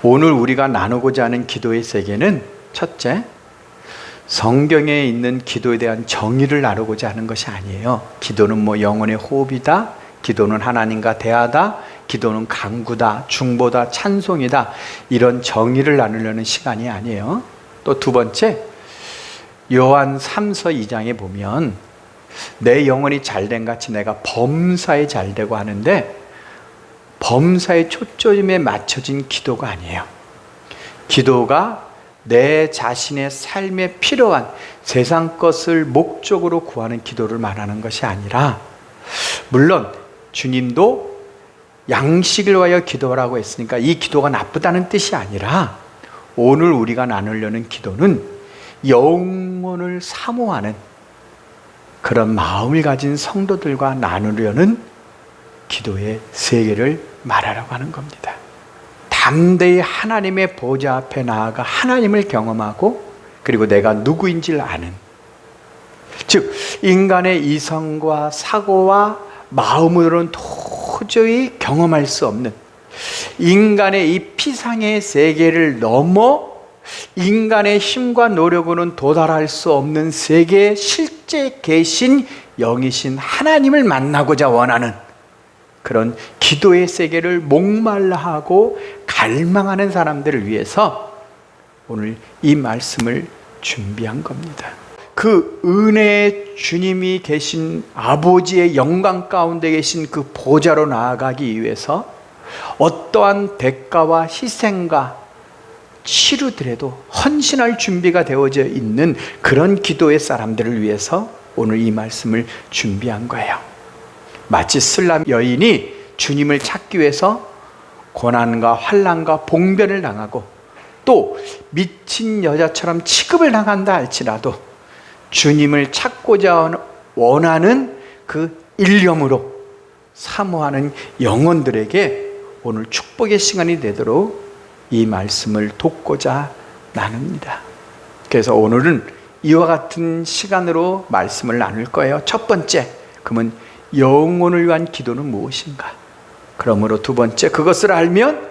오늘 우리가 나누고자 하는 기도의 세계는 첫째, 성경에 있는 기도에 대한 정의를 나누고자 하는 것이 아니에요. 기도는 영혼의 호흡이다, 기도는 하나님과 대화다, 기도는 간구다, 중보다, 찬송이다, 이런 정의를 나누려는 시간이 아니에요. 또 두 번째, 요한 3서 2장에 보면 내 영혼이 잘된 같이 내가 범사에 잘되고 하는데, 범사의 초점에 맞춰진 기도가 아니에요. 기도가 내 자신의 삶에 필요한 세상 것을 목적으로 구하는 기도를 말하는 것이 아니라, 물론 주님도 양식을 위하여 기도하라고 했으니까 이 기도가 나쁘다는 뜻이 아니라, 오늘 우리가 나누려는 기도는 영혼을 사모하는 그런 마음을 가진 성도들과 나누려는 기도의 세계를 말하라고 하는 겁니다. 담대히 하나님의 보좌 앞에 나아가 하나님을 경험하고, 그리고 내가 누구인지를 아는, 즉 인간의 이성과 사고와 마음으로는 도저히 경험할 수 없는, 인간의 이 피상의 세계를 넘어 인간의 힘과 노력으로는 도달할 수 없는 세계에 실제 계신 영이신 하나님을 만나고자 원하는 그런 기도의 세계를 목말라 하고 갈망하는 사람들을 위해서 오늘 이 말씀을 준비한 겁니다. 그 은혜의 주님이 계신 아버지의 영광 가운데 계신 그 보좌로 나아가기 위해서 어떠한 대가와 희생과 치르더라도 헌신할 준비가 되어져 있는 그런 기도의 사람들을 위해서 오늘 이 말씀을 준비한 거예요. 마치 슬람 여인이 주님을 찾기 위해서 고난과 환난과 봉변을 당하고 또 미친 여자처럼 취급을 당한다 할지라도 주님을 찾고자 원하는 그 일념으로 사모하는 영혼들에게 오늘 축복의 시간이 되도록 이 말씀을 돕고자 나눕니다. 그래서 오늘은 이와 같은 시간으로 말씀을 나눌 거예요. 첫 번째, 그러면 영혼을 위한 기도는 무엇인가? 그러므로 두 번째, 그것을 알면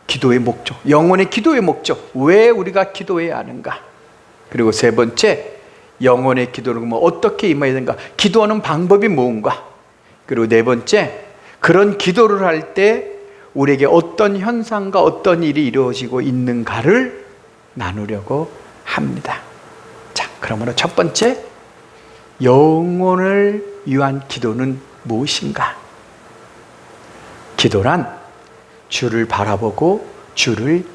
기도의 목적, 영혼의 기도의 목적, 왜 우리가 기도해야 하는가? 그리고 세 번째, 영혼의 기도는 어떻게 임해야 되는가? 기도하는 방법이 뭔가? 그리고 네 번째, 그런 기도를 할 때 우리에게 어떤 현상과 어떤 일이 이루어지고 있는가를 나누려고 합니다. 자, 그러므로 첫 번째, 영혼을 위한 기도는 무엇인가? 기도란 주를 바라보고 주를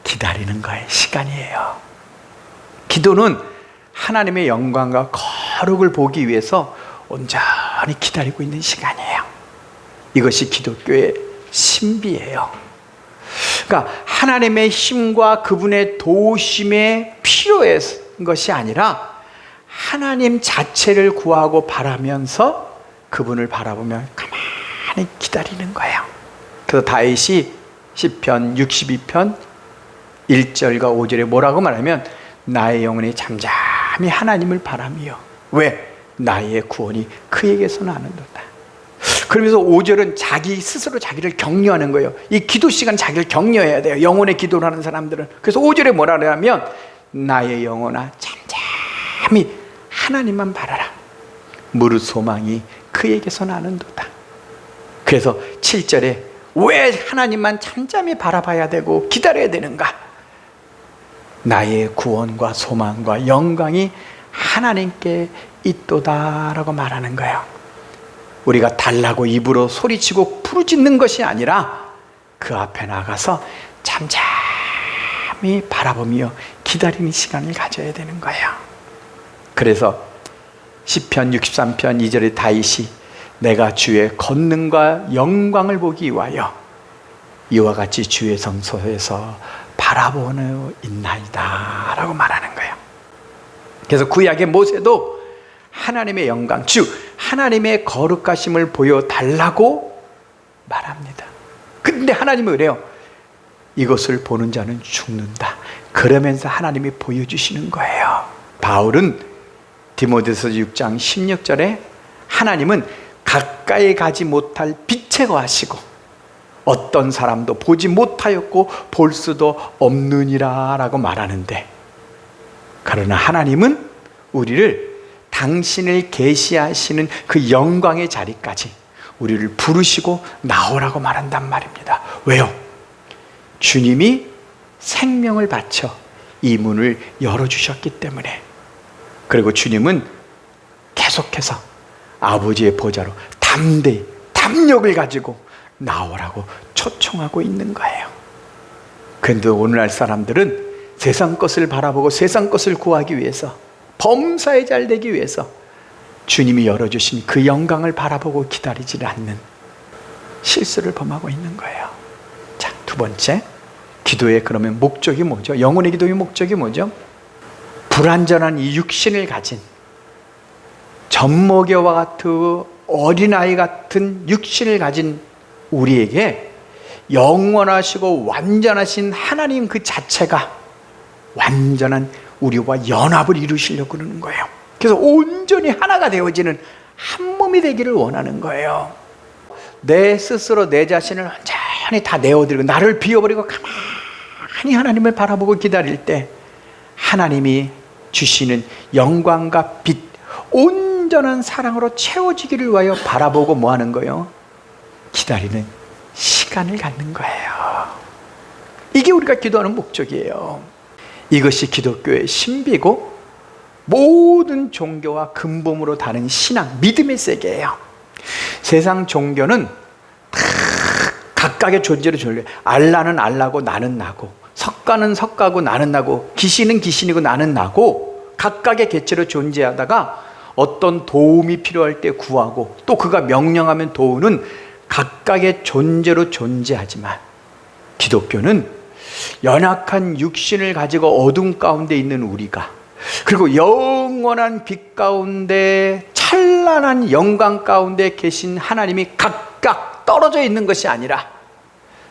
기다리는 거의 시간이에요. 기도는 하나님의 영광과 거룩을 보기 위해서 온전히 기다리고 있는 시간이에요. 이것이 기독교의 신비예요. 그러니까 하나님의 힘과 그분의 도우심에 필요한 것이 아니라 하나님 자체를 구하고 바라면서 그분을 바라보며 가만히 기다리는 거예요. 그래서 다윗이 시편 62편 1절과 5절에 뭐라고 말하면, 나의 영혼이 잠잠히 하나님을 바라며, 왜? 나의 구원이 그에게서 나는도다. 그러면서 5절은 자기 스스로 자기를 격려하는 거예요. 이 기도 시간 자기를 격려해야 돼요. 영혼의 기도를 하는 사람들은. 그래서 5절에 뭐라 하냐면, 나의 영혼아 잠잠히 하나님만 바라라. 무릇 소망이 그에게서 나는도다. 그래서 7절에 왜 하나님만 잠잠히 바라봐야 되고 기다려야 되는가? 나의 구원과 소망과 영광이 하나님께 있도다라고 말하는 거예요. 우리가 달라고 입으로 소리치고 부르짖는 것이 아니라 그 앞에 나가서 잠잠히 바라보며 기다리는 시간을 가져야 되는 거예요. 그래서 시편 63편 2절에 다윗이 내가 주의 권능과 영광을 보기 위하여 이와 같이 주의 성소에서 바라보는 있나이다 라고 말하는 거예요. 그래서 구약의 모세도 하나님의 영광, 즉 하나님의 거룩하심을 보여달라고 말합니다. 근데 하나님은 그래요. 이것을 보는 자는 죽는다. 그러면서 하나님이 보여주시는 거예요. 바울은 디모데서 6장 16절에 하나님은 가까이 가지 못할 빛에 거하시고 어떤 사람도 보지 못하였고 볼 수도 없느니라 라고 말하는데, 그러나 하나님은 우리를 당신을 계시하시는 그 영광의 자리까지 우리를 부르시고 나오라고 말한단 말입니다. 왜요? 주님이 생명을 바쳐 이 문을 열어주셨기 때문에. 그리고 주님은 계속해서 아버지의 보좌로 담대히 담력을 가지고 나오라고 초청하고 있는 거예요. 그런데 오늘날 사람들은 세상 것을 바라보고 세상 것을 구하기 위해서, 범사에 잘 되기 위해서 주님이 열어주신 그 영광을 바라보고 기다리지 않는 실수를 범하고 있는 거예요. 자, 두 번째, 기도의 그러면 목적이 뭐죠? 영혼의 기도의 목적이 뭐죠? 불완전한 이 육신을 가진, 젖먹이와 같은 어린아이 같은 육신을 가진 우리에게 영원하시고 완전하신 하나님 그 자체가 완전한 우리와 연합을 이루시려고 그러는 거예요. 그래서 온전히 하나가 되어지는 한 몸이 되기를 원하는 거예요. 내 스스로 내 자신을 완전히 다 내어드리고 나를 비워버리고 가만히 하나님을 바라보고 기다릴 때 하나님이 주시는 영광과 빛, 온전한 사랑으로 채워지기를 위하여 바라보고 뭐 하는 거예요? 기다리는 시간을 갖는 거예요. 이게 우리가 기도하는 목적이에요. 이것이 기독교의 신비고 모든 종교와 근본으로 다른 신앙, 믿음의 세계예요. 세상 종교는 다 각각의 존재로 존재해요. 알라는 알라고 나는 나고, 석가는 석가고 나는 나고, 귀신은 귀신이고 나는 나고, 각각의 개체로 존재하다가 어떤 도움이 필요할 때 구하고, 또 그가 명령하면 도우는 각각의 존재로 존재하지만, 기독교는 연약한 육신을 가지고 어둠 가운데 있는 우리가, 그리고 영원한 빛 가운데 찬란한 영광 가운데 계신 하나님이 각각 떨어져 있는 것이 아니라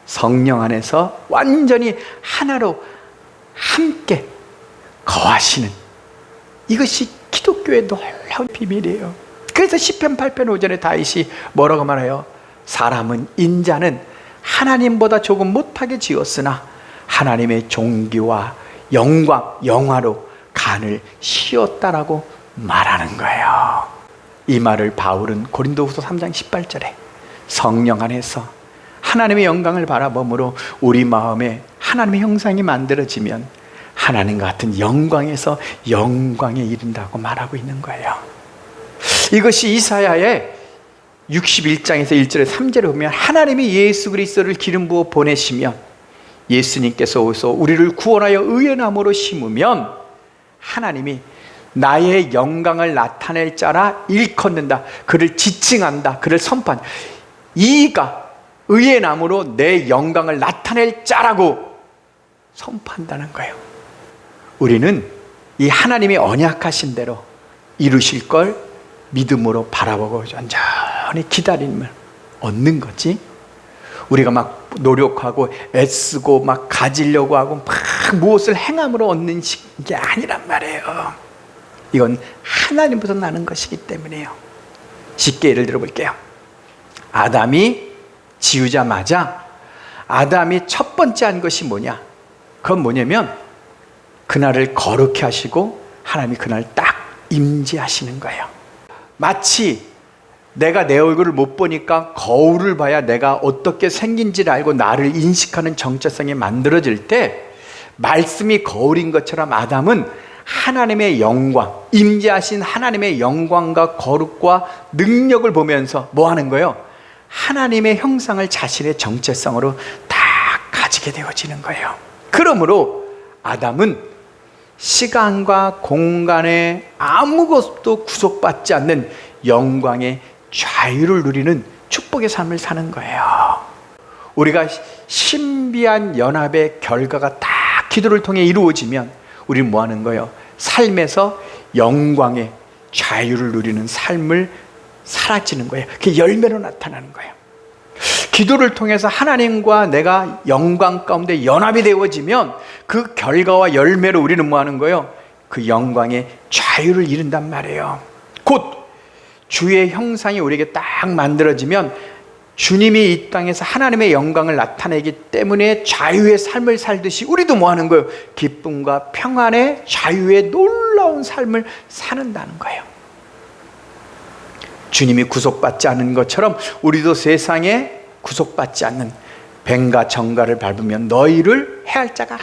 성령 안에서 완전히 하나로 함께 거하시는, 이것이 기독교의 놀라운 비밀이에요. 그래서 시편 8편 5절에 다윗이 뭐라고 말해요? 사람은, 인자는 하나님보다 조금 못하게 지었으나 하나님의 존귀와 영광, 영화로 간을 씌웠다라고 말하는 거예요. 이 말을 바울은 고린도후서 3장 18절에 성령 안에서 하나님의 영광을 바라봄으로 우리 마음에 하나님의 형상이 만들어지면 하나님과 같은 영광에서 영광에 이른다고 말하고 있는 거예요. 이것이 이사야의 61장에서 1절에 3절에 보면 하나님이 예수 그리스도를 기름 부어 보내시면, 예수님께서 오셔서 우리를 구원하여 의의 나무로 심으면 하나님이 나의 영광을 나타낼 자라 일컫는다, 그를 지칭한다, 그를 선포한다. 이가 의의 나무로 내 영광을 나타낼 자라고 선포한다는 거예요. 우리는 이 하나님이 언약하신 대로 이루실 걸 믿음으로 바라보고 온전히 기다림을 얻는 거지. 우리가 막 노력하고 애쓰고 막 가지려고 하고 막 무엇을 행함으로 얻는 게 아니란 말이에요. 이건 하나님부터 나는 것이기 때문에요. 쉽게 예를 들어 볼게요. 아담이 지우자마자 아담이 첫 번째 한 것이 뭐냐? 그건 뭐냐면 그날을 거룩히 하시고 하나님이 그날 딱 임재하시는 거예요. 마치 내가 내 얼굴을 못 보니까 거울을 봐야 내가 어떻게 생긴지를 알고 나를 인식하는 정체성이 만들어질 때 말씀이 거울인 것처럼 아담은 하나님의 영광, 임재하신 하나님의 영광과 거룩과 능력을 보면서 뭐 하는 거예요? 하나님의 형상을 자신의 정체성으로 다 가지게 되어지는 거예요. 그러므로 아담은 시간과 공간에 아무것도 구속받지 않는 영광의 자유를 누리는 축복의 삶을 사는 거예요. 우리가 신비한 연합의 결과가 다 기도를 통해 이루어지면 우리는 뭐 하는 거예요? 삶에서 영광의 자유를 누리는 삶을 살아지는 거예요. 그게 열매로 나타나는 거예요. 기도를 통해서 하나님과 내가 영광 가운데 연합이 되어지면 그 결과와 열매로 우리는 뭐 하는 거예요? 그 영광의 자유를 이룬단 말이에요. 곧 주의 형상이 우리에게 딱 만들어지면 주님이 이 땅에서 하나님의 영광을 나타내기 때문에 자유의 삶을 살듯이 우리도 뭐 하는 거예요? 기쁨과 평안의 자유의 놀라운 삶을 사는다는 거예요. 주님이 구속받지 않은 것처럼 우리도 세상에 구속받지 않는 뱀과 정갈을 밟으면 너희를 해할 자가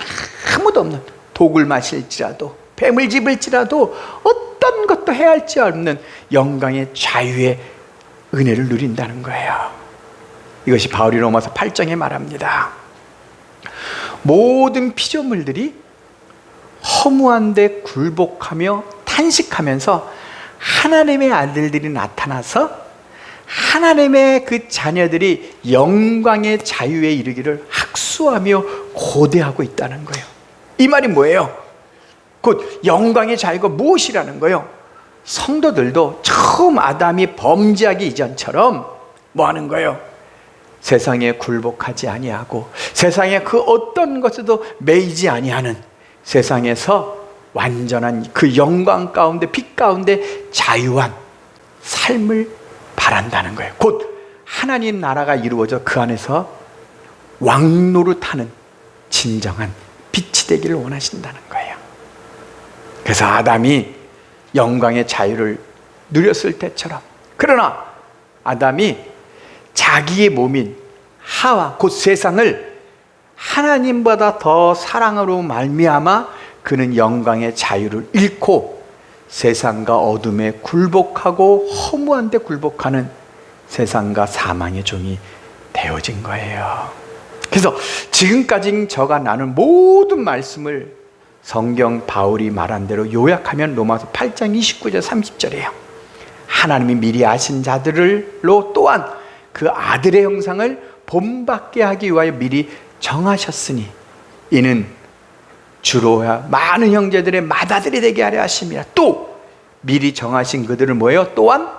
아무도 없는, 독을 마실지라도 뱀을 집을지라도 어떤 것도 해할지 없는 영광의 자유의 은혜를 누린다는 거예요. 이것이 바울이 로마서 8장에 말합니다. 모든 피조물들이 허무한 데 굴복하며 탄식하면서 하나님의 아들들이 나타나서 하나님의 그 자녀들이 영광의 자유에 이르기를 학수하며 고대하고 있다는 거예요. 이 말이 뭐예요? 곧 영광의 자유가 무엇이라는 거예요? 성도들도 처음 아담이 범죄하기 이전처럼 뭐 하는 거예요? 세상에 굴복하지 아니하고 세상에 그 어떤 것에도 매이지 아니하는, 세상에서 완전한 그 영광 가운데 빛 가운데 자유한 삶을 바란다는 거예요. 곧 하나님 나라가 이루어져 그 안에서 왕노릇하는 진정한 빛이 되기를 원하신다는 거예요. 그래서 아담이 영광의 자유를 누렸을 때처럼, 그러나 아담이 자기의 몸인 하와 곧 세상을 하나님보다 더 사랑으로 말미암아 그는 영광의 자유를 잃고 세상과 어둠에 굴복하고 허무한 데 굴복하는 세상과 사망의 종이 되어진 거예요. 그래서 지금까지 저가 나눈 모든 말씀을 성경 바울이 말한 대로 요약하면 로마서 8장 29절 30절이에요. 하나님이 미리 아신 자들로 또한 그 아들의 형상을 본받게 하기 위하여 미리 정하셨으니 이는 주로 많은 형제들의 맏아들이 되게 하려 하심이라. 또 미리 정하신 그들을 뭐예요? 또한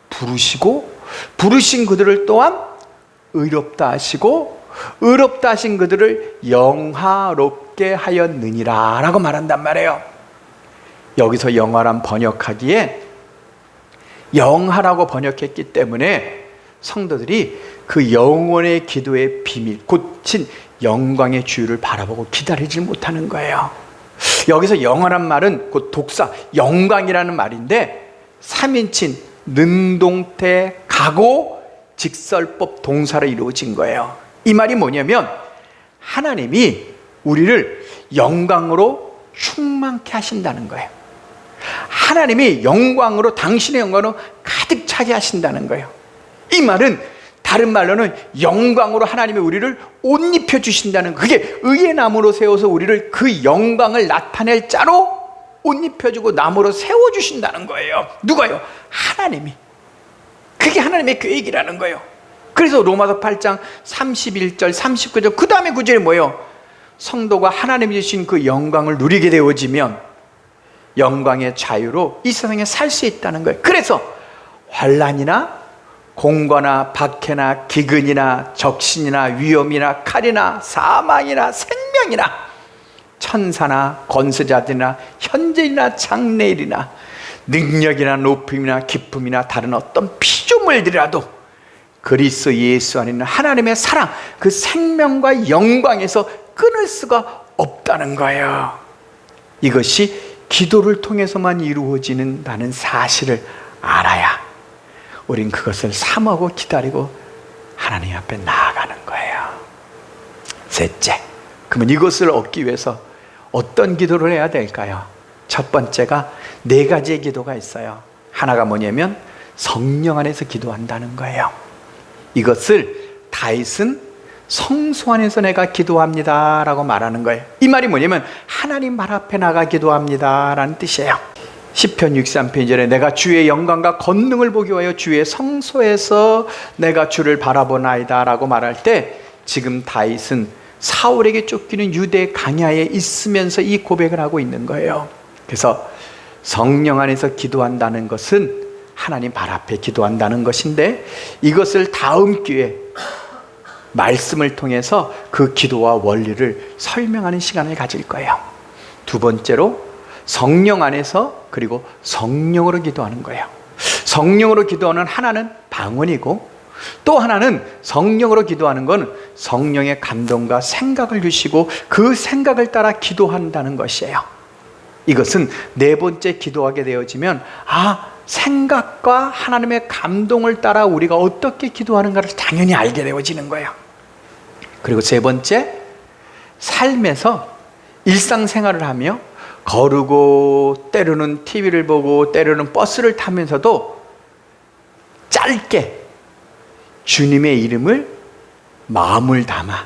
부르시고 부르신 그들을 또한 의롭다 하시고 의롭다 하신 그들을 영화롭게 하였느니라 라고 말한단 말이에요. 여기서 영화란 번역하기에 영화라고 번역했기 때문에 성도들이 그 영원의 기도의 비밀 곧친 영광의 주유를 바라보고 기다리지 못하는 거예요. 여기서 영화란 말은 곧 독사 영광이라는 말인데 3인칭 능동태 가고 직설법 동사로 이루어진 거예요. 이 말이 뭐냐면 하나님이 우리를 영광으로 충만케 하신다는 거예요. 하나님이 영광으로, 당신의 영광으로 가득 차게 하신다는 거예요. 이 말은 다른 말로는 영광으로 하나님이 우리를 옷 입혀 주신다는, 그게 의의 나무로 세워서 우리를 그 영광을 나타낼 자로 옷 입혀주고 나무로 세워주신다는 거예요. 누가요? 하나님이. 그게 하나님의 계획이라는 거예요. 그래서 로마서 8장 31절 39절 그 다음에 구절이 뭐예요? 성도가 하나님이 주신 그 영광을 누리게 되어지면 영광의 자유로 이 세상에 살 수 있다는 거예요. 그래서 환난이나 공고나 박해나 기근이나 적신이나 위험이나 칼이나 사망이나 생명이나 천사나 권세자들이나 현재이나 장래일이나 능력이나 높음이나 기쁨이나 다른 어떤 피조물들이라도 그리스도 예수 안에 있는 하나님의 사랑, 그 생명과 영광에서 끊을 수가 없다는 거예요. 이것이 기도를 통해서만 이루어지는다는 사실을 알아야 우린 그것을 사모하고 기다리고 하나님 앞에 나아가는 거예요. 셋째, 그러면 이것을 얻기 위해서 어떤 기도를 해야 될까요? 첫 번째가 4가지의 기도가 있어요. 하나가 뭐냐면 성령 안에서 기도한다는 거예요. 이것을 다윗은 성소 안에서 내가 기도합니다 라고 말하는 거예요. 이 말이 뭐냐면 하나님 발 앞에 나가 기도합니다 라는 뜻이에요. 시편 63편절에 내가 주의 영광과 권능을 보기 위하여 주의 성소에서 내가 주를 바라보나이다 라고 말할 때 지금 다윗은 사울에게 쫓기는 유대 강야에 있으면서 이 고백을 하고 있는 거예요. 그래서 성령 안에서 기도한다는 것은 하나님 발 앞에 기도한다는 것인데, 이것을 다음 기회에 말씀을 통해서 그 기도와 원리를 설명하는 시간을 가질 거예요. 두 번째로 성령 안에서 그리고 성령으로 기도하는 거예요. 성령으로 기도하는 하나는 방언이고 또 하나는 성령으로 기도하는 건 성령의 감동과 생각을 주시고 그 생각을 따라 기도한다는 것이에요. 이것은 네 번째 기도하게 되어지면 생각과 하나님의 감동을 따라 우리가 어떻게 기도하는가를 당연히 알게 되어지는 거예요. 그리고 세 번째, 삶에서 일상생활을 하며 거르고 때로는 TV를 보고 때로는 버스를 타면서도 짧게 주님의 이름을 마음을 담아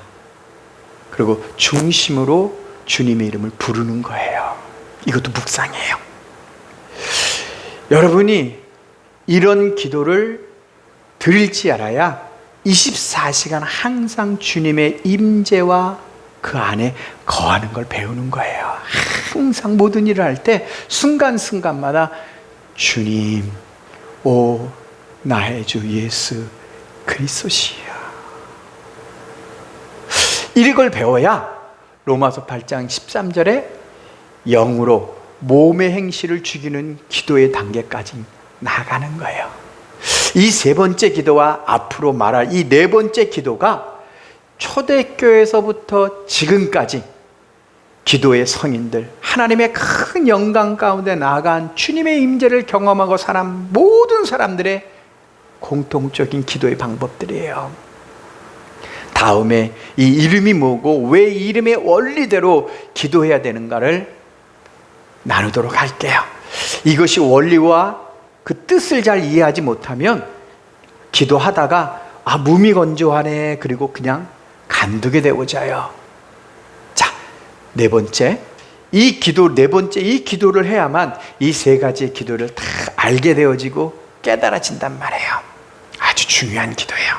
그리고 중심으로 주님의 이름을 부르는 거예요. 이것도 묵상이에요. 여러분이 이런 기도를 드릴지 알아야 24시간 항상 주님의 임재와 그 안에 거하는 걸 배우는 거예요. 항상 모든 일을 할 때 순간순간마다 주님, 오 나의 주 예수 그리스도시여. 이걸 배워야 로마서 8장 13절에 영으로 몸의 행실을 죽이는 기도의 단계까지 나가는 거예요. 이 세 번째 기도와 앞으로 말할 이 네 번째 기도가 초대교회에서부터 지금까지 기도의 성인들, 하나님의 큰 영광 가운데 나아간 주님의 임재를 경험하고 살아온 모든 사람들의 공통적인 기도의 방법들이에요. 다음에 이 이름이 뭐고 왜 이 이름의 원리대로 기도해야 되는가를 나누도록 할게요. 이것이 원리와 그 뜻을 잘 이해하지 못하면 기도하다가 무미건조하네 그리고 그냥 간두게 되어져요. 자, 네 번째 이 기도를 해야만 이 세 가지의 기도를 다 알게 되어지고 깨달아진단 말이에요. 아주 중요한 기도예요.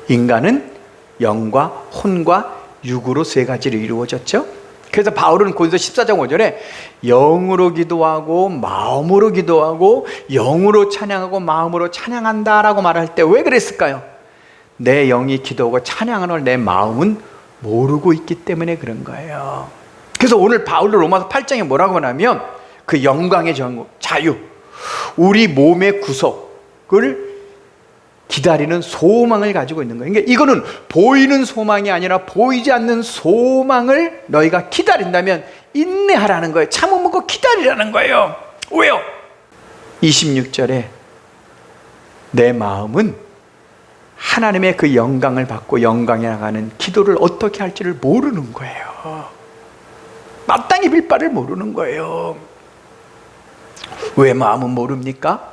인간은 영과 혼과 육으로 세 가지로 이루어졌죠. 그래서 바울은 고린도 14장 5절에 영으로 기도하고 마음으로 기도하고 영으로 찬양하고 마음으로 찬양한다라고 말할 때 왜 그랬을까요? 내 영이 기도하고 찬양하는 걸 내 마음은 모르고 있기 때문에 그런 거예요. 그래서 오늘 바울도 로마서 8장에 뭐라고 하냐면 그 영광의 자유, 우리 몸의 구속을 기다리는 소망을 가지고 있는 거예요. 그러니까 이거는 보이는 소망이 아니라 보이지 않는 소망을 너희가 기다린다면 인내하라는 거예요. 참으면 기다리라는 거예요. 왜요? 26절에 내 마음은 하나님의 그 영광을 받고 영광에 나가는 기도를 어떻게 할지를 모르는 거예요. 마땅히 빌 바를 모르는 거예요. 왜 마음은 모릅니까?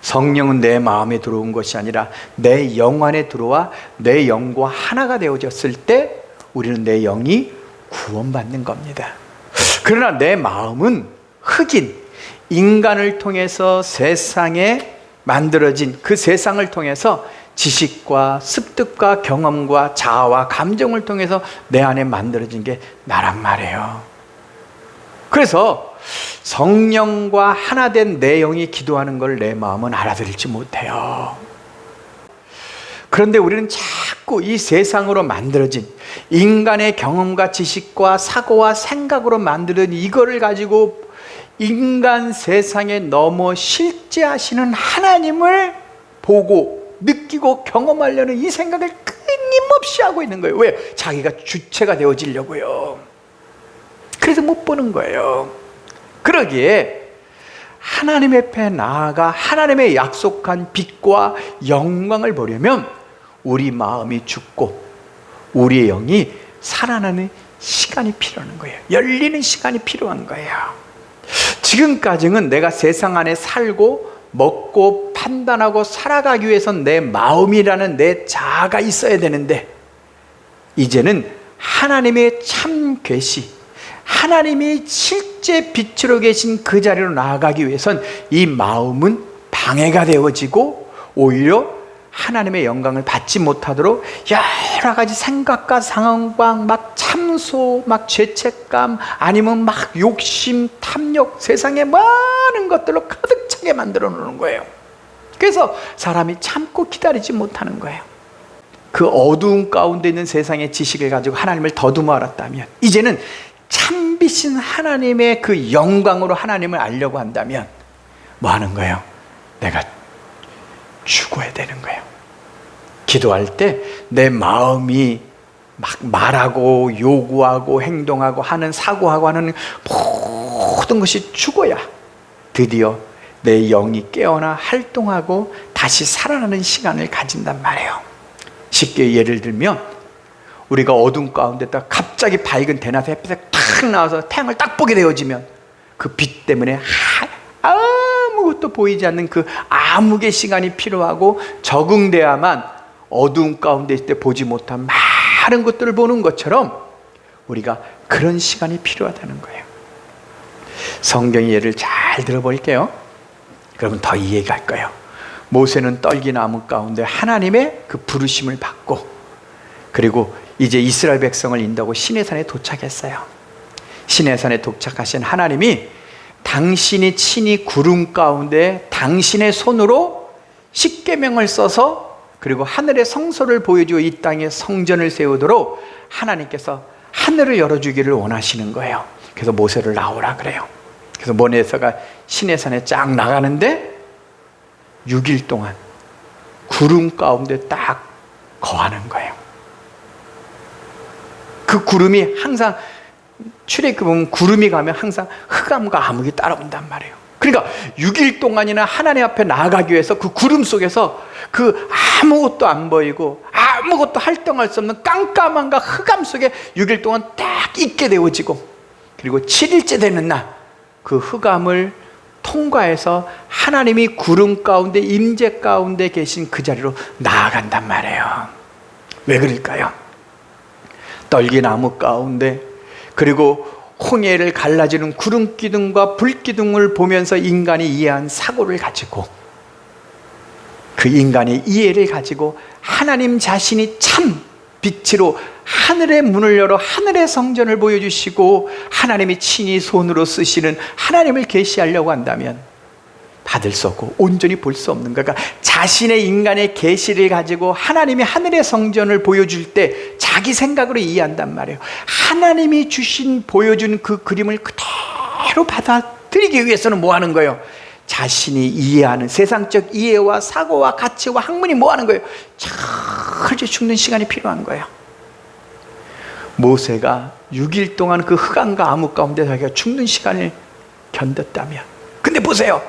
성령은 내 마음에 들어온 것이 아니라 내 영 안에 들어와 내 영과 하나가 되어졌을 때 우리는 내 영이 구원받는 겁니다. 그러나 내 마음은 흑인, 인간을 통해서 세상에 만들어진 그 세상을 통해서 지식과 습득과 경험과 자아와 감정을 통해서 내 안에 만들어진 게 나란 말이에요. 그래서 성령과 하나 된 내 영이 기도하는 걸 내 마음은 알아들을지 못해요. 그런데 우리는 자꾸 이 세상으로 만들어진 인간의 경험과 지식과 사고와 생각으로 만드는 이거를 가지고 인간 세상에 넘어 실제하시는 하나님을 보고 느끼고 경험하려는 이 생각을 끊임없이 하고 있는 거예요. 왜? 자기가 주체가 되어지려고요. 그래서 못 보는 거예요. 그러기에 하나님 앞에 나아가 하나님의 약속한 빛과 영광을 보려면 우리 마음이 죽고 우리의 영이 살아나는 시간이 필요한 거예요. 열리는 시간이 필요한 거예요. 지금까지는 내가 세상 안에 살고 먹고 판단하고 살아가기 위해선 내 마음이라는 내 자아가 있어야 되는데 이제는 하나님의 참 계시, 하나님이 실제 빛으로 계신 그 자리로 나아가기 위해선 이 마음은 방해가 되어지고 오히려 하나님의 영광을 받지 못하도록 여러 가지 생각과 상황과 막 참소, 막 죄책감, 아니면 막 욕심, 탐욕, 세상의 많은 것들로 가득 차게 만들어 놓는 거예요. 그래서 사람이 참고 기다리지 못하는 거예요. 그 어두운 가운데 있는 세상의 지식을 가지고 하나님을 더듬어 알았다면 이제는 참비신 하나님의 그 영광으로 하나님을 알려고 한다면 뭐 하는 거예요? 내가 죽어야 되는 거예요. 기도할 때 내 마음이 막 말하고 요구하고 행동하고 하는 사고하고 하는 모든 것이 죽어야 드디어 내 영이 깨어나 활동하고 다시 살아나는 시간을 가진단 말이에요. 쉽게 예를 들면 우리가 어둠 가운데다 갑자기 밝은 대낮에 햇빛이 탁 나와서 태양을 딱 보게 되어지면 그 빛 때문에 아무것도 보이지 않는 그 암흑의 시간이 필요하고 적응돼야만 어두운 가운데 있을 때 보지 못한 많은 것들을 보는 것처럼 우리가 그런 시간이 필요하다는 거예요. 성경의 예를 잘 들어볼게요. 그러면 더 이해가 갈 거예요. 모세는 떨기나무 가운데 하나님의 그 부르심을 받고, 그리고 이제 이스라엘 백성을 인도하고 시내산에 도착했어요. 시내산에 도착하신 하나님이 당신이 친히 구름 가운데 당신의 손으로 십계명을 써서, 그리고 하늘의 성소를 보여주어 이 땅에 성전을 세우도록 하나님께서 하늘을 열어주기를 원하시는 거예요. 그래서 모세를 나오라 그래요. 그래서 모세가 시내산에 쫙 나가는데 6일 동안 구름 가운데 딱 거하는 거예요. 그 구름이 항상 출애굽 보면 구름이 가면 항상 흑암과 암흑이 따라온단 말이에요. 그러니까 6일 동안이나 하나님 앞에 나아가기 위해서 그 구름 속에서 그 아무것도 안 보이고 아무것도 활동할 수 없는 깜깜함과 흑암 속에 6일 동안 딱 있게 되어지고, 그리고 7일째 되는 날 그 흑암을 통과해서 하나님이 구름 가운데 임재 가운데 계신 그 자리로 나아간단 말이에요. 왜 그럴까요? 떨기나무 가운데, 그리고 홍해를 갈라지는 구름 기둥과 불 기둥을 보면서 인간이 이해한 사고를 가지고, 그 인간의 이해를 가지고 하나님 자신이 참 빛으로 하늘의 문을 열어 하늘의 성전을 보여주시고 하나님이 친히 손으로 쓰시는 하나님을 계시하려고 한다면 받을 수 없고 온전히 볼 수 없는 거야. 그러니까 자신의 인간의 계시를 가지고 하나님이 하늘의 성전을 보여줄 때 자기 생각으로 이해한단 말이에요. 하나님이 주신 보여준 그 그림을 그대로 받아들이기 위해서는 뭐 하는 거예요? 자신이 이해하는 세상적 이해와 사고와 가치와 학문이 뭐 하는 거예요? 철저히 죽는 시간이 필요한 거예요. 모세가 6일 동안 그 흑암과 암흑 가운데 자기가 죽는 시간을 견뎠다면, 근데 보세요,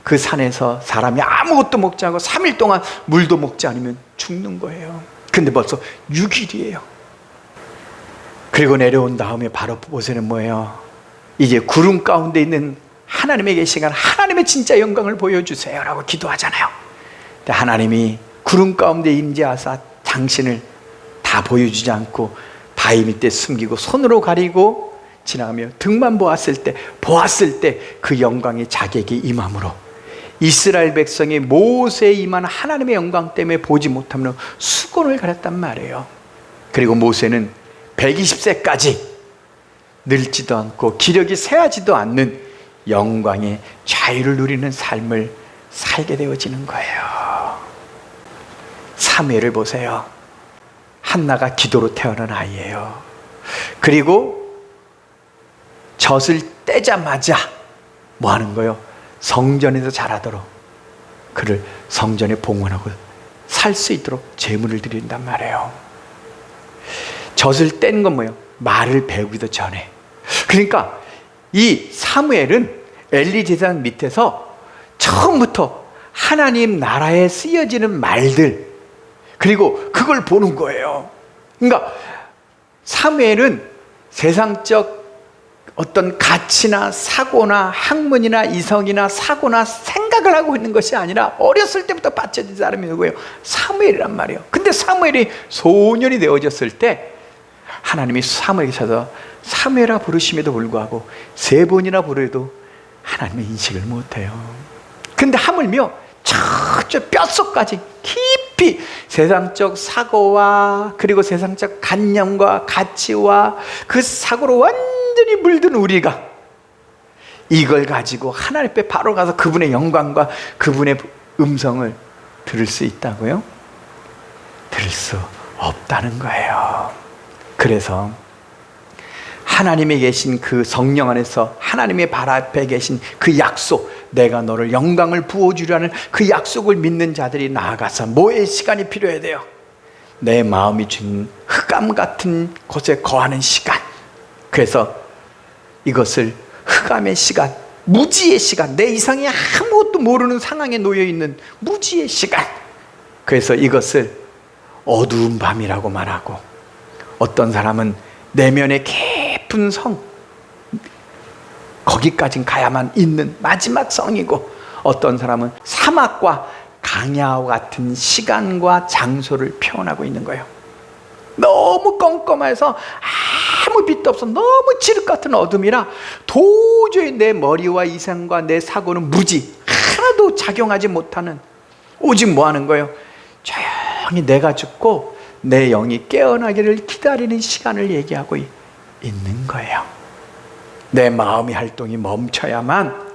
그 산에서 사람이 아무것도 먹지 않고 3일 동안 물도 먹지 않으면 죽는 거예요. 근데 벌써 6일이에요. 그리고 내려온 다음에 바로 모세는 뭐예요? 이제 구름 가운데 있는 하나님에게 시간, 하나님의 진짜 영광을 보여주세요 라고 기도하잖아요. 근데 하나님이 구름 가운데 임재하사 당신을 다 보여주지 않고 바위 밑에 숨기고 손으로 가리고 지나가며 등만 보았을 때 그 영광이 자기에게 임함으로 이스라엘 백성이 모세에 임한 하나님의 영광 때문에 보지 못하면 수건을 가렸단 말이에요. 그리고 모세는 120세까지 늙지도 않고 기력이 쇠하지도 않는 영광의 자유를 누리는 삶을 살게 되어지는 거예요. 사무엘을 보세요. 한나가 기도로 태어난 아이예요. 그리고 젖을 떼자마자 뭐 하는 거예요? 성전에서 자라도록 그를 성전에 봉헌하고 살 수 있도록 제물을 드린단 말이에요. 젖을 뗀 건 뭐예요? 말을 배우기도 전에. 그러니까 이 사무엘은 엘리 제사장 밑에서 처음부터 하나님 나라에 쓰여지는 말들, 그리고 그걸 보는 거예요. 그러니까 사무엘은 세상적 어떤 가치나 사고나 학문이나 이성이나 사고나 생각을 하고 있는 것이 아니라 어렸을 때부터 받쳐진 사람이 누구예요? 사무엘이란 말이에요. 근데 사무엘이 소년이 되어졌을 때 하나님이 사무엘에게 찾아서 사무엘아 부르심에도 불구하고 3번이나 부르도 하나님의 인식을 못해요. 근데 하물며 저 뼛속까지 깊이 세상적 사고와 그리고 세상적 관념과 가치와 그 사고로 완전히 물든 우리가 이걸 가지고 하나님 앞에 바로 가서 그분의 영광과 그분의 음성을 들을 수 있다고요? 들을 수 없다는 거예요. 그래서 하나님에 계신 그 성령 안에서 하나님의 발 앞에 계신 그 약속, 내가 너를 영광을 부어주려는 그 약속을 믿는 자들이 나아가서 뭐의 시간이 필요해야 돼요? 내 마음이 준 흑암 같은 곳에 거하는 시간. 그래서 이것을 흑암의 시간, 무지의 시간, 내 이상이 아무것도 모르는 상황에 놓여있는 무지의 시간. 그래서 이것을 어두운 밤이라고 말하고, 어떤 사람은 내면의 깊은 성, 거기까지 가야만 있는 마지막 성이고, 어떤 사람은 사막과 강야와 같은 시간과 장소를 표현하고 있는 거예요. 너무 껌껌해서 아무 빛도 없어, 너무 칠흑 같은 어둠이라 도저히 내 머리와 이성과 내 사고는 무지, 하나도 작용하지 못하는, 오직 뭐 하는 거예요? 조용히 내가 죽고 내 영이 깨어나기를 기다리는 시간을 얘기하고 있는 거예요. 내 마음의 활동이 멈춰야만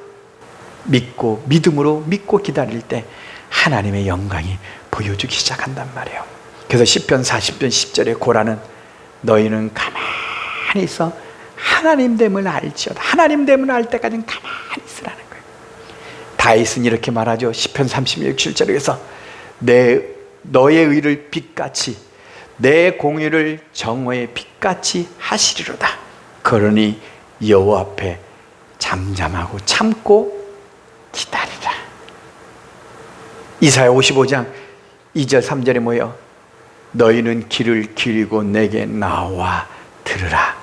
믿고, 믿음으로 믿고 기다릴 때 하나님의 영광이 보여주기 시작한단 말이에요. 그래서 시편 40편 10절에 고라는 너희는 가만히 있어 하나님 됨을 알지어다. 하나님 됨을 알 때까지는 가만히 있으라는 거예요. 다윗은 이렇게 말하죠. 시편 36, 7절에서 너의 의를 빛같이, 내 공의를 정오의 빛같이 하시리로다. 그러니 여호와 앞에 잠잠하고 참고 기다리라. 이사야 55장 2절 3절에 뭐예요? 너희는 귀를 기울이고 내게 나와 들으라.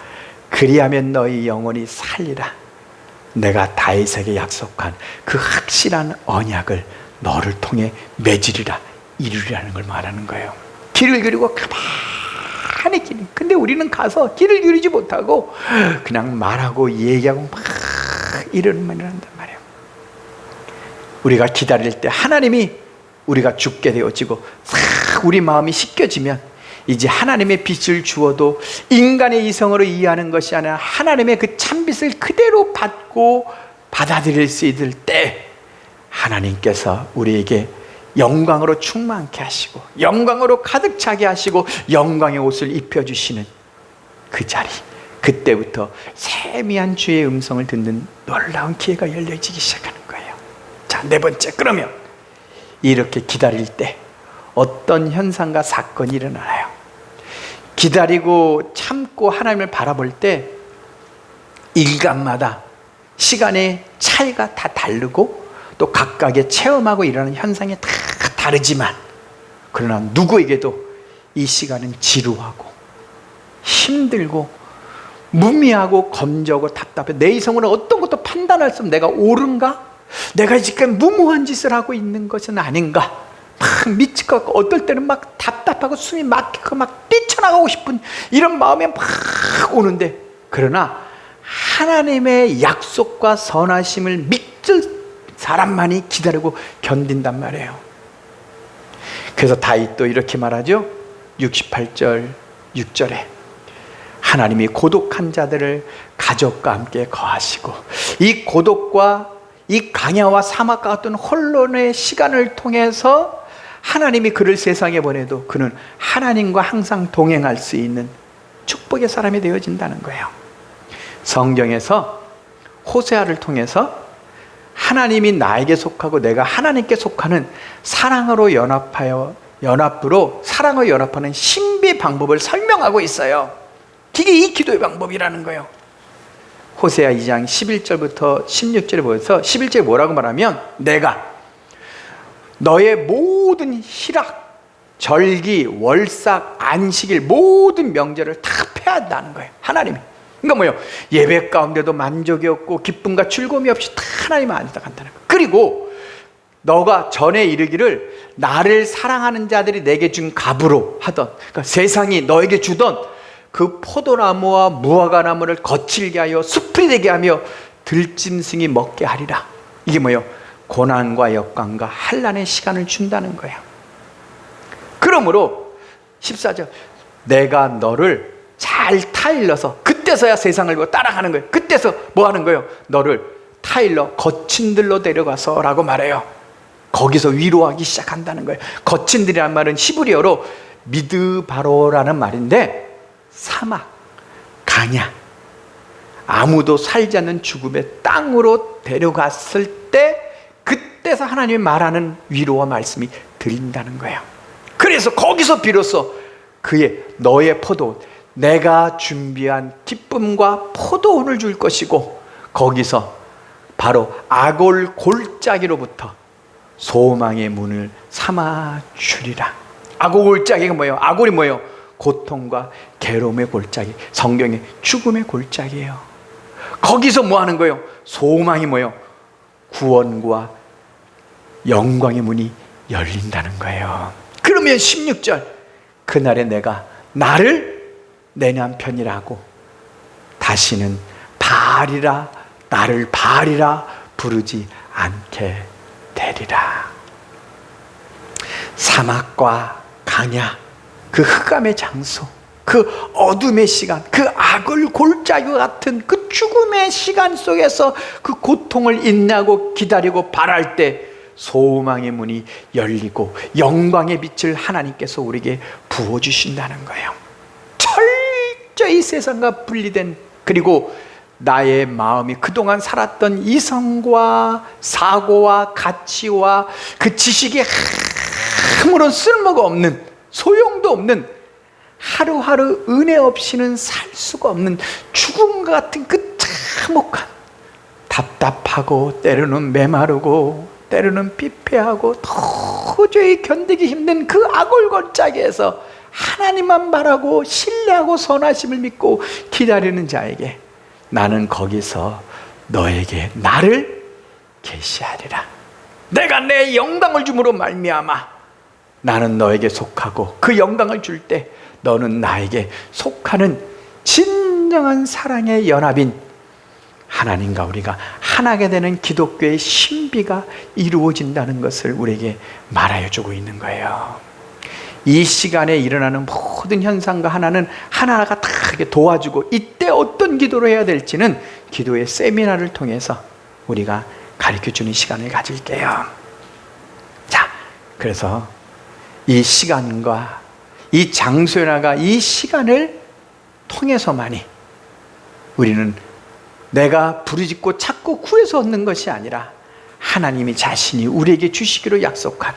그리하면 너희 영혼이 살리라. 내가 다윗에게 약속한 그 확실한 언약을 너를 통해 맺으리라, 이루리라는 걸 말하는 거예요. 귀를 기울이고 가만히 기니. 근데 우리는 가서 귀를 기울이지 못하고 그냥 말하고 얘기하고 막 이러는 말을 한단 말이에요. 우리가 기다릴 때 하나님이 우리가 죽게 되어지고 싹 우리 마음이 씻겨지면 이제 하나님의 빛을 주어도 인간의 이성으로 이해하는 것이 아니라 하나님의 그 참빛을 그대로 받고 받아들일 수 있을 때 하나님께서 우리에게 영광으로 충만케 하시고 영광으로 가득 차게 하시고 영광의 옷을 입혀주시는 그 자리, 그때부터 세미한 주의 음성을 듣는 놀라운 기회가 열려지기 시작하는 거예요. 자, 네 번째, 그러면 이렇게 기다릴 때 어떤 현상과 사건이 일어나요? 기다리고 참고 하나님을 바라볼 때 일간마다 시간의 차이가 다 다르고 또 각각의 체험하고 일어나는 현상이 다 다르지만, 그러나 누구에게도 이 시간은 지루하고 힘들고 무미하고 검저고 답답해. 내 이성으로 어떤 것도 판단할 수 없는, 내가 옳은가? 내가 지금 무모한 짓을 하고 있는 것은 아닌가? 막 미칠 것 같고 어떨 때는 막 답답하고 숨이 막히고 막 뛰쳐나가고 싶은 이런 마음이 막 오는데, 그러나 하나님의 약속과 선하심을 믿을 사람만이 기다리고 견딘단 말이에요. 그래서 다윗도 이렇게 말하죠. 68절 6절에 하나님이 고독한 자들을 가족과 함께 거하시고, 이 고독과 이 강야와 사막과 같은 혼돈의 시간을 통해서 하나님이 그를 세상에 보내도 그는 하나님과 항상 동행할 수 있는 축복의 사람이 되어진다는 거예요. 성경에서 호세아를 통해서 하나님이 나에게 속하고 내가 하나님께 속하는 사랑으로 연합으로 사랑으로 연합하는 신비 방법을 설명하고 있어요. 이게 이 기도의 방법이라는 거예요. 호세아 2장 11절부터 16절에 보여서 11절에 뭐라고 말하면, 내가 너의 모든 희락, 절기, 월삭, 안식일 모든 명절을 다 폐한다는 거예요. 하나님이. 그러니까 뭐예요? 예배 가운데도 만족이 없고 기쁨과 즐거움이 없이 다 하나님 안에서 간다는 거예요. 그리고 너가 전에 이르기를 나를 사랑하는 자들이 내게 준 갑으로 하던, 그러니까 세상이 너에게 주던 그 포도나무와 무화과나무를 거칠게 하여 숲이 되게 하며 들짐승이 먹게 하리라. 이게 뭐예요? 고난과 역광과 환난의 시간을 준다는 거예요. 그러므로 14절, 내가 너를 잘 타일러서, 그때서야 세상을 보고 따라가는 거예요. 그때서 뭐 하는 거예요? 너를 타일러 거친 들로 데려가서 라고 말해요. 거기서 위로하기 시작한다는 거예요. 거친 들이라는 말은 히브리어로 미드바로라는 말인데, 사막, 강야, 아무도 살지 않는 죽음의 땅으로 데려갔을 때, 그때서 하나님이 말하는 위로와 말씀이 들린다는 거예요. 그래서 거기서 비로소 그의 너의 포도, 내가 준비한 기쁨과 포도원을 줄 것이고 거기서 바로 아골 골짜기로부터 소망의 문을 삼아 주리라. 아골 골짜기가 뭐예요? 아골이 뭐예요? 고통과 괴로움의 골짜기, 성경의 죽음의 골짜기예요. 거기서 뭐 하는 거예요? 소망이 뭐예요? 구원과 영광의 문이 열린다는 거예요. 그러면 16절, 그날에 내가 나를 내 남편이라고 다시는 바알이라, 나를 바알이라 부르지 않게 되리라. 사막과 강야, 그 흑암의 장소, 그 어둠의 시간, 그 악을 골짜기와 같은 그 죽음의 시간 속에서 그 고통을 인내하고 기다리고 바랄 때 소망의 문이 열리고 영광의 빛을 하나님께서 우리에게 부어주신다는 거예요. 철저히 세상과 분리된, 그리고 나의 마음이 그동안 살았던 이성과 사고와 가치와 그 지식이 아무런 쓸모가 없는, 소용도 없는, 하루하루 은혜 없이는 살 수가 없는 죽음과 같은 그 참혹한, 답답하고 때로는 메마르고 때로는 피폐하고 도저히 견디기 힘든 그 아골골짜기에서 하나님만 바라고 신뢰하고 선하심을 믿고 기다리는 자에게 나는 거기서 너에게 나를 계시하리라. 내가 내 영광을 줌으로 말미암아 나는 너에게 속하고 그 영광을 줄 때 너는 나에게 속하는 진정한 사랑의 연합인 하나님과 우리가 하나가 되는 기독교의 신비가 이루어진다는 것을 우리에게 말하여 주고 있는 거예요. 이 시간에 일어나는 모든 현상과 하나가 다 도와주고, 이때 어떤 기도를 해야 될지는 기도의 세미나를 통해서 우리가 가르쳐주는 시간을 가질게요. 자, 그래서 이 시간과 이 장소에나가 이 시간을 통해서만이 우리는 내가 부르짖고 찾고 구해서 얻는 것이 아니라 하나님이 자신이 우리에게 주시기로 약속한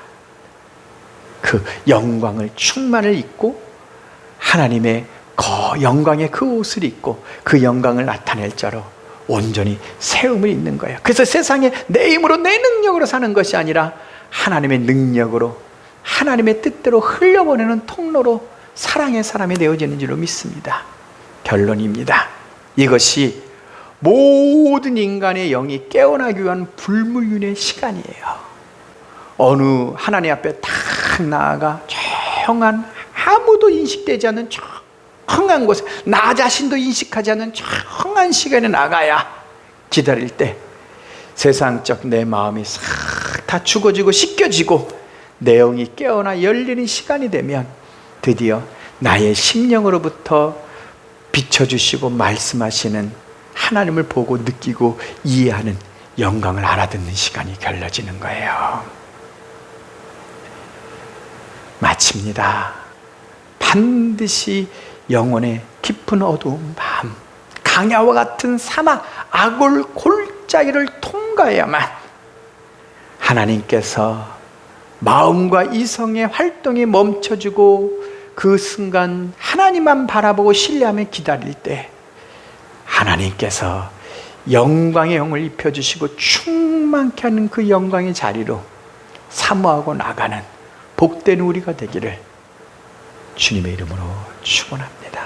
그 영광을 충만을 입고 하나님의 영광의 그 옷을 입고 그 영광을 나타낼 자로 온전히 세움을 입는 거예요. 그래서 세상에 내 힘으로 내 능력으로 사는 것이 아니라 하나님의 능력으로 하나님의 뜻대로 흘려보내는 통로로 사랑의 사람이 되어지는 줄로 믿습니다. 결론입니다. 이것이 모든 인간의 영이 깨어나기 위한 불물륜의 시간이에요. 어느 하나님 앞에 딱 나아가 조용한, 아무도 인식되지 않는 조용한 곳에, 나 자신도 인식하지 않는 조용한 시간에 나가야 기다릴 때 세상적 내 마음이 싹 다 죽어지고 씻겨지고 내 영이 깨어나 열리는 시간이 되면 드디어 나의 심령으로부터 비춰주시고 말씀하시는 하나님을 보고 느끼고 이해하는 영광을 알아듣는 시간이 걸려지는 거예요. 마칩니다. 반드시 영혼의 깊은 어두운 밤, 강야와 같은 사막, 아골 골짜기를 통과해야만 하나님께서 마음과 이성의 활동이 멈춰지고 그 순간 하나님만 바라보고 신뢰하며 기다릴 때 하나님께서 영광의 영을 입혀주시고 충만케 하는 그 영광의 자리로 사모하고 나가는 복된 우리가 되기를 주님의 이름으로 축원합니다.